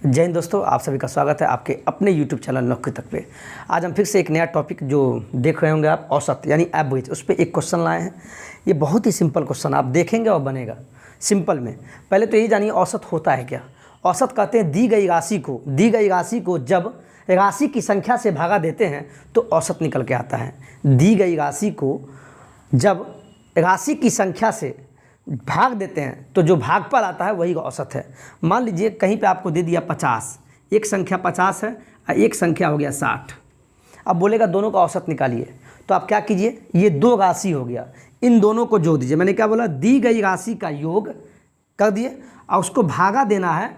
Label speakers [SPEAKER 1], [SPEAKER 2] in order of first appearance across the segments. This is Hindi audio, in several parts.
[SPEAKER 1] जय हिंद दोस्तों, आप सभी का स्वागत है आपके अपने YouTube चैनल नौकरी तक पे। आज हम फिर से एक नया टॉपिक जो देख रहे होंगे आप, औसत यानी एवरेज, उस पर एक क्वेश्चन लाए हैं। ये बहुत ही सिंपल क्वेश्चन, आप देखेंगे और बनेगा सिंपल में। पहले तो यही जानिए औसत होता है क्या। औसत कहते हैं दी गई राशि को जब राशि की संख्या से भागा देते हैं तो औसत निकल के आता है। दी गई राशि को जब राशि की संख्या से भाग देते हैं तो जो भागफल आता है वही औसत है। मान लीजिए कहीं पे आपको दे दिया 50, एक संख्या 50 है और एक संख्या हो गया 60। अब बोलेगा दोनों का औसत निकालिए, तो आप क्या कीजिए, ये दो राशि हो गया, इन दोनों को जोड़ दीजिए। मैंने क्या बोला, दी गई राशि का योग कर दिए और उसको भागा देना है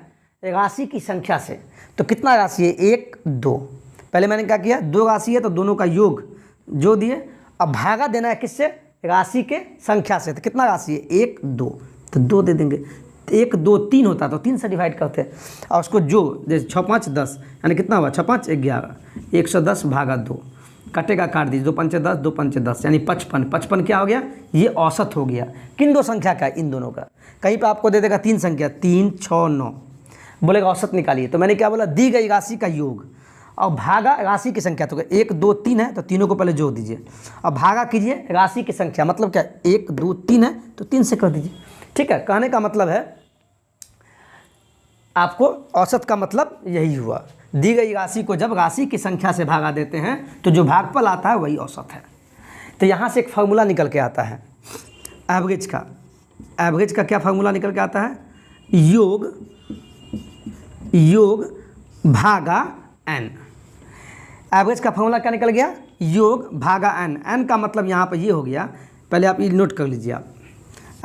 [SPEAKER 1] राशि की संख्या से। तो कितना राशि है, 1 2। पहले मैंने क्या किया, दो राशि है तो दोनों का योग जोड़ दिए। अब भागा देना है किससे, राशि के संख्या से। तो कितना राशि है, 1 2, तो 2 दे देंगे। 1 2 3 होता तो 3 से डिवाइड करते हैं और उसको जो जैसे 6 5 10 यानी कितना हुआ, 6 5 11, 110 भागा 2, कटेगा काट दीजिए, 2 5 10, 2 5 10 यानी 55। 55 क्या हो गया, ये औसत हो गया। किन दो संख्या का, इन दोनों का। कहीं पर आपको दे देगा 3 संख्या, 3 6 9, बोलेगा औसत निकालिए। तो मैंने क्या बोला, दी गई राशि का योग और भागा राशि की संख्या। तो 1 2 3 है तो तीनों को पहले जोड़ दीजिए और भागा कीजिए राशि की संख्या। मतलब क्या, 1 2 3 है तो 3 से कर दीजिए। ठीक है, कहने का मतलब है आपको औसत का मतलब यही हुआ। दी गई राशि को जब राशि की संख्या से भागा देते हैं तो जो भागफल आता है वही औसत है। तो यहाँ से एक फार्मूला निकल के आता है एवरेज का। एवरेज का क्या फार्मूला निकल के आता है, योग भागा n। एवरेज का फॉर्मूला क्या निकल गया, योग भागा n। n का मतलब यहाँ पर ये हो गया, पहले आप ये नोट कर लीजिए। आप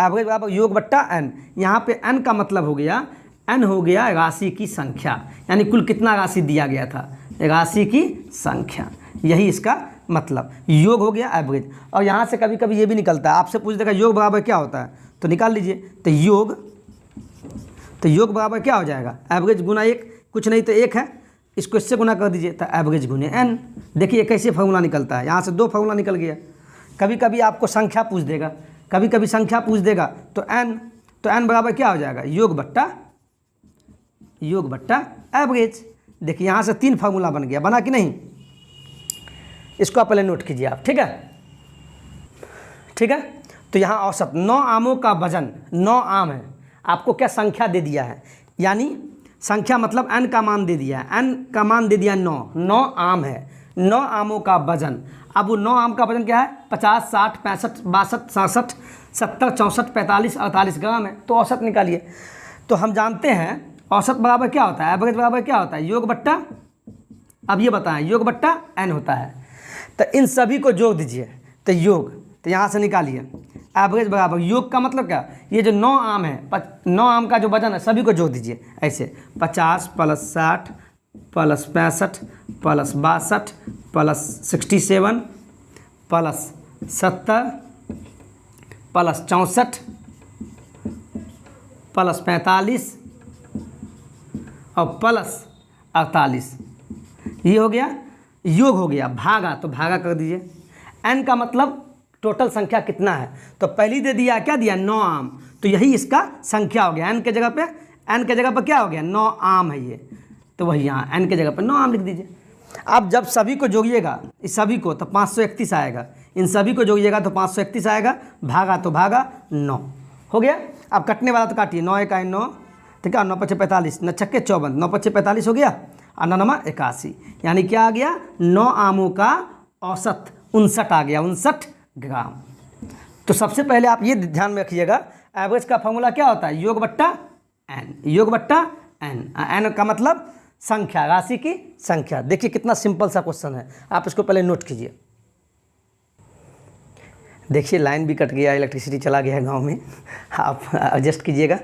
[SPEAKER 1] एवरेज बराबर योग बट्टा n। यहाँ पे n का मतलब हो गया, n हो गया राशि की संख्या, यानी कुल कितना राशि दिया गया था, राशि की संख्या, यही इसका मतलब। योग हो गया एवरेज। और यहाँ से कभी कभी ये भी निकलता है, आपसे पूछ देगा योग बराबर क्या होता है, तो निकाल लीजिए। तो योग बराबर क्या हो जाएगा, एवरेज गुना 1, कुछ नहीं तो 1 है, इसको इससे गुना कर दीजिए तो एवरेज गुने n। देखिए कैसे फार्मूला निकलता है, यहाँ से 2 फार्मूला निकल गया। कभी कभी आपको संख्या पूछ देगा, कभी कभी संख्या पूछ देगा तो n बराबर क्या हो जाएगा, योग बट्टा एवरेज। देखिए यहाँ से 3 फार्मूला बन गया, बना कि नहीं। इसको आप पहले नोट कीजिए आप, ठीक है। तो यहाँ औसत 9 आमों का वजन, 9 आम है, आपको क्या संख्या दे दिया है, यानी संख्या मतलब n का मान दे दिया है, n का मान दे दिया 9 आम है, 9 आमों का वजन। अब वो 9 आम का वजन क्या है, 50 60 65 62 67 70 64 45 48 ग्राम है। तो औसत निकालिए। तो हम जानते हैं औसत बराबर क्या होता है, एवरेज बराबर क्या होता है, योग बट्टा, अब ये बताएं, योग बट्टा n होता है। तो इन सभी को जोड़ दीजिए, तो योग, तो यहाँ से निकालिए एवरेज बराबर योग का मतलब क्या, ये जो 9 आम है, 9 आम का जो वजन है सभी को जोड़ दीजिए ऐसे, 50 + 60 + 65 + 62 + 67 + 70 + 64 + 45 और + 48, ये हो गया योग हो गया। भागा, तो भागा कर दीजिए। n का मतलब टोटल संख्या कितना है, तो पहली दे दिया, क्या दिया, 9 आम, तो यही इसका संख्या हो गया। n के जगह पर क्या हो गया, 9 आम है ये, तो वही यहाँ n के जगह पर 9 आम लिख दीजिए। अब जब सभी को जोड़िएगा, इस सभी को, तो 531 आएगा, इन सभी को जोड़िएगा तो 531 आएगा, भागा तो भागा 9 हो गया। अब कटने वाला तो काटिए, 9 1 9, ठीक है, 9 5 45, 9 6 54, 9 5 45 हो गया, और 9 9 81, यानी क्या आ गया, 9 आमों का औसत 59 आ गया, 59 ग्राम। तो सबसे पहले आप ये ध्यान में रखिएगा, एवरेज का फॉर्मूला क्या होता है, योग बट्टा n। n का मतलब संख्या, राशि की संख्या। देखिए कितना सिंपल सा क्वेश्चन है, आप इसको पहले नोट कीजिए। देखिए लाइन भी कट गया, इलेक्ट्रिसिटी चला गया है गांव में, आप एडजस्ट कीजिएगा।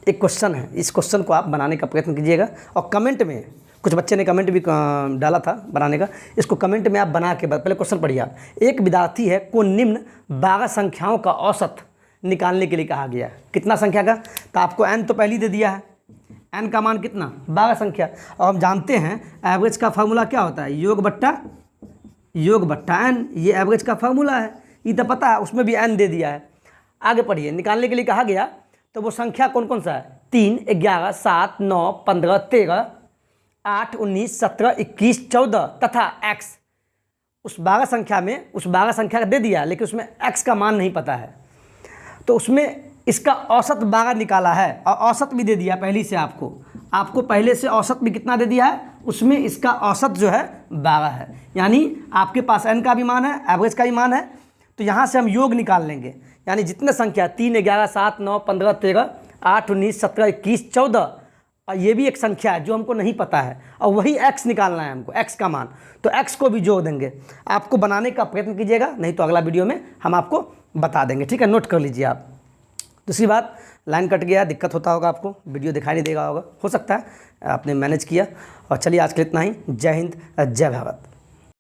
[SPEAKER 1] एक क्वेश्चन है, इस क्वेश्चन को आप बनाने का प्रयत्न कीजिएगा और कमेंट में, कुछ बच्चे ने कमेंट भी डाला था बनाने का, इसको कमेंट में आप बना के बाद, पहले क्वेश्चन पढ़िए आप। एक विद्यार्थी है को निम्न 12 संख्याओं का औसत निकालने के लिए कहा गया। कितना संख्या का, तो आपको n तो पहले दे दिया है, n का मान कितना, 12 संख्या। और हम जानते हैं एवरेज का फार्मूला क्या होता है, योग बट्टा n, ये एवरेज का फार्मूला है, ये तो पता है, उसमें भी n दे दिया है। आगे पढ़िए, निकालने के लिए कहा गया तो वो संख्या कौन कौन सा है, 3 11 7 9 15 13 8, 19, 17, 21, 14 तथा x। उस 12 संख्या में उस 12 संख्या का दे दिया, लेकिन उसमें x का मान नहीं पता है, तो उसमें इसका औसत 12 निकाला है और औसत भी दे दिया पहले से आपको पहले से औसत भी कितना दे दिया है, उसमें इसका औसत जो है 12 है। यानी आपके पास n का भी मान है, एवरेज का भी मान है, तो यहाँ से हम योग निकाल लेंगे। यानी जितने संख्या 3, 11, 7, 9, 15, 13, 8, 19, 17, 21, 14 और ये भी एक संख्या है जो हमको नहीं पता है, और वही x निकालना है हमको, x का मान, तो x को भी जोड़ देंगे। आपको बनाने का प्रयत्न कीजिएगा, नहीं तो अगला वीडियो में हम आपको बता देंगे, ठीक है, नोट कर लीजिए आप। दूसरी बात, लाइन कट गया, दिक्कत होता होगा आपको, वीडियो दिखाई नहीं देगा होगा, हो सकता है आपने मैनेज किया। और चलिए आज के लिए इतना ही। जय हिंद, जय भारत।